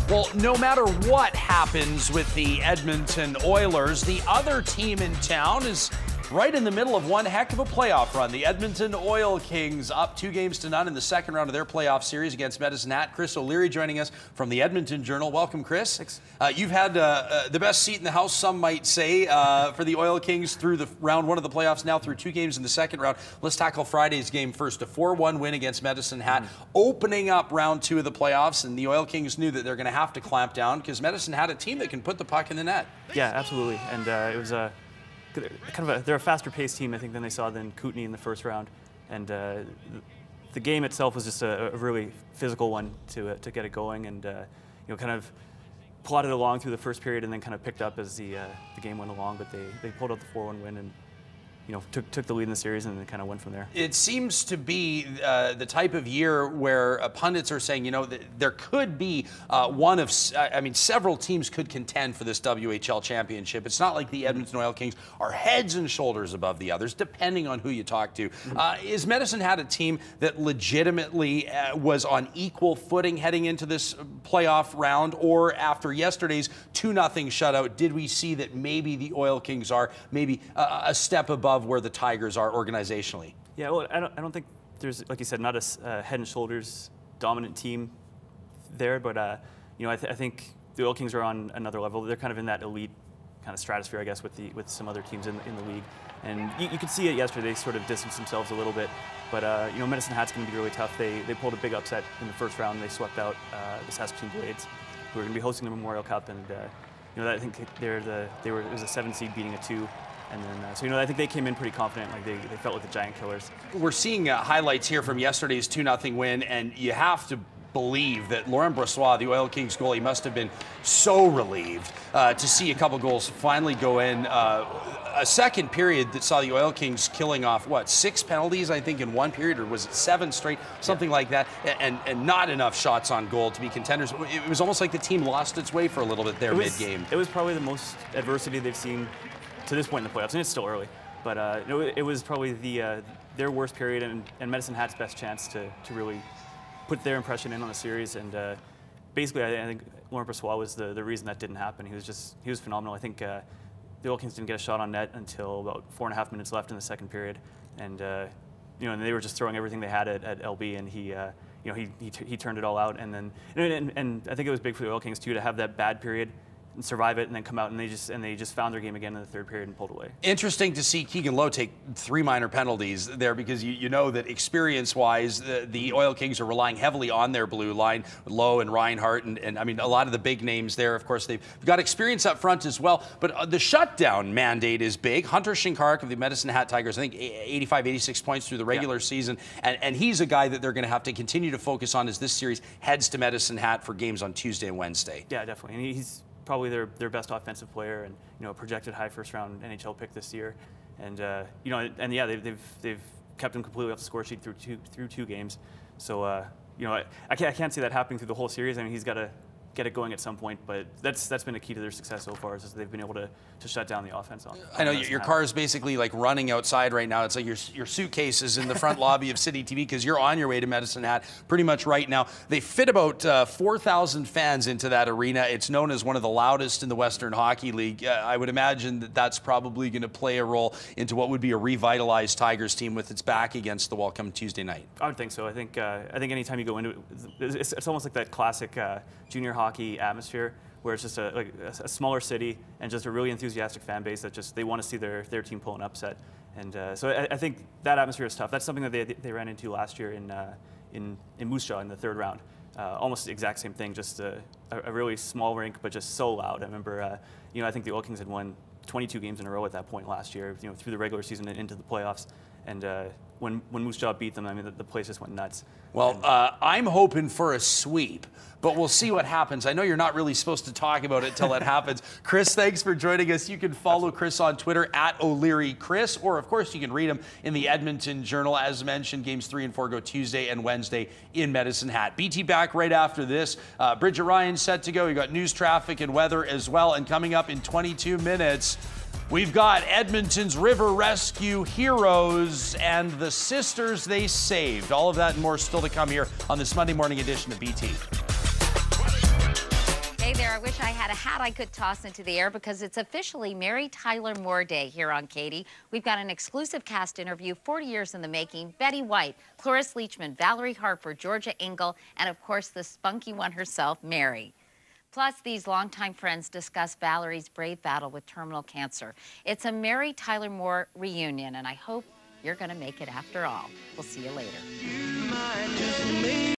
Well, no matter what happens with the Edmonton Oilers, the other team in town is right in the middle of one heck of a playoff run. The Edmonton Oil Kings up 2-0 in the second round of their playoff series against Medicine Hat. Chris O'Leary joining us from the Edmonton Journal. Welcome, Chris. Thanks. You've had the best seat in the house, some might say, for the Oil Kings through the round one of the playoffs, now through 2 games in the second round. Let's tackle Friday's game first. A 4-1 win against Medicine Hat, opening up round 2 of the playoffs, and the Oil Kings knew that they're going to have to clamp down because Medicine Hat a team that can put the puck in the net. Yeah, absolutely. And it was a they're a faster paced team, I think, than they saw than Kootenay in the first round. And the game itself was just a really physical one to get it going, and kind of plodded along through the first period and then kind of picked up as the game went along. But they pulled out the 4-1 win and took the lead in the series and then kind of went from there. It seems to be the type of year where pundits are saying, there could be several teams could contend for this WHL championship. It's not like the Edmonton Oil Kings are heads and shoulders above the others, depending on who you talk to. Is Medicine Hat a team that legitimately was on equal footing heading into this playoff round, or after yesterday's 2-0 shutout, did we see that maybe the Oil Kings are maybe a step above where the Tigers are organizationally? Yeah, well, I don't think there's, like you said, not a head and shoulders dominant team there, but I think the Oil Kings are on another level. They're kind of in that elite kind of stratosphere, I guess, with some other teams in the league. And you could see it yesterday. They sort of distanced themselves a little bit, but Medicine Hat's going to be really tough. They pulled a big upset in the first round. They swept out the Saskatoon Blades, who are going to be hosting the Memorial Cup, and I think it was a 7 seed beating a 2. And then, I think they came in pretty confident. Like they felt like the giant killers. We're seeing highlights here from yesterday's 2-0 win, and you have to believe that Laurent Brossoit, the Oil Kings goalie, must have been so relieved to see a couple goals finally go in. A second period that saw the Oil Kings killing off, 6 penalties, I think, in one period, or was it 7 straight, something like that, and not enough shots on goal to be contenders. It was almost like the team lost its way for a little bit there mid-game. It was probably the most adversity they've seen to this point in the playoffs, and it's still early. But it was probably their worst period and Medicine Hat's best chance to really put their impression in on the series. And basically, I think Laurent Brossoit was the reason that didn't happen. He was phenomenal. I think the Oil Kings didn't get a shot on net until about 4.5 minutes left in the second period, and and they were just throwing everything they had at LB, and he turned it all out. And then and I think it was big for the Oil Kings too to have that bad period and survive it, and then come out and they just found their game again in the third period and pulled away. Interesting to see Keegan Lowe take 3 minor penalties there, because you know that experience-wise, the Oil Kings are relying heavily on their blue line, Lowe and Reinhart, and I mean a lot of the big names there. Of course, they've got experience up front as well, but the shutdown mandate is big. Hunter Shinkaruk of the Medicine Hat Tigers, I think 85, 86 points through the regular season, and he's a guy that they're going to have to continue to focus on as this series heads to Medicine Hat for games on Tuesday and Wednesday. Yeah, definitely, and he's probably their best offensive player, and a projected high first-round NHL pick this year, and they've kept him completely off the score sheet through two games. So I can't see that happening through the whole series. I mean, he's got to get it going at some point, but that's been a key to their success so far, is they've been able to shut down the offense on. I know your car is basically like running outside right now. It's like your suitcase is in the front lobby of Citytv, because you're on your way to Medicine Hat pretty much right now. They fit about 4,000 fans into that arena. It's known as one of the loudest in the Western Hockey League. I would imagine that that's probably going to play a role into what would be a revitalized Tigers team with its back against the wall come Tuesday night. I would think so. I think anytime you go into it, it's almost like that classic junior hockey atmosphere, where it's just a smaller city and just a really enthusiastic fan base that just they want to see their team pull an upset. And so I think that atmosphere is tough. That's something that they ran into last year in Moose Jaw in the third round. Almost the exact same thing, just a really small rink, but just so loud. I remember, I think the Oil Kings had won 22 games in a row at that point last year, through the regular season and into the playoffs. And when Moose Jaw beat them, I mean, the place just went nuts. Well, I'm hoping for a sweep, but we'll see what happens. I know you're not really supposed to talk about it till it happens. Chris, thanks for joining us. You can follow Chris on Twitter @O'LearyChris, or of course you can read him in the Edmonton Journal. As mentioned, games 3 and 4 go Tuesday and Wednesday in Medicine Hat. BT back right after this. Bridget Ryan set to go. You got news, traffic, and weather as well. And coming up in 22 minutes, we've got Edmonton's River Rescue Heroes and the sisters they saved. All of that and more still to come here on this Monday morning edition of BT. there. I wish I had a hat I could toss into the air because it's officially Mary Tyler Moore Day here on Katie. We've got an exclusive cast interview, 40 years in the making. Betty White, Cloris Leachman, Valerie Harper, Georgia Engel, and of course the spunky one herself, Mary. Plus, these longtime friends discuss Valerie's brave battle with terminal cancer. It's a Mary Tyler Moore reunion, and I hope you're going to make it after all. We'll see you later.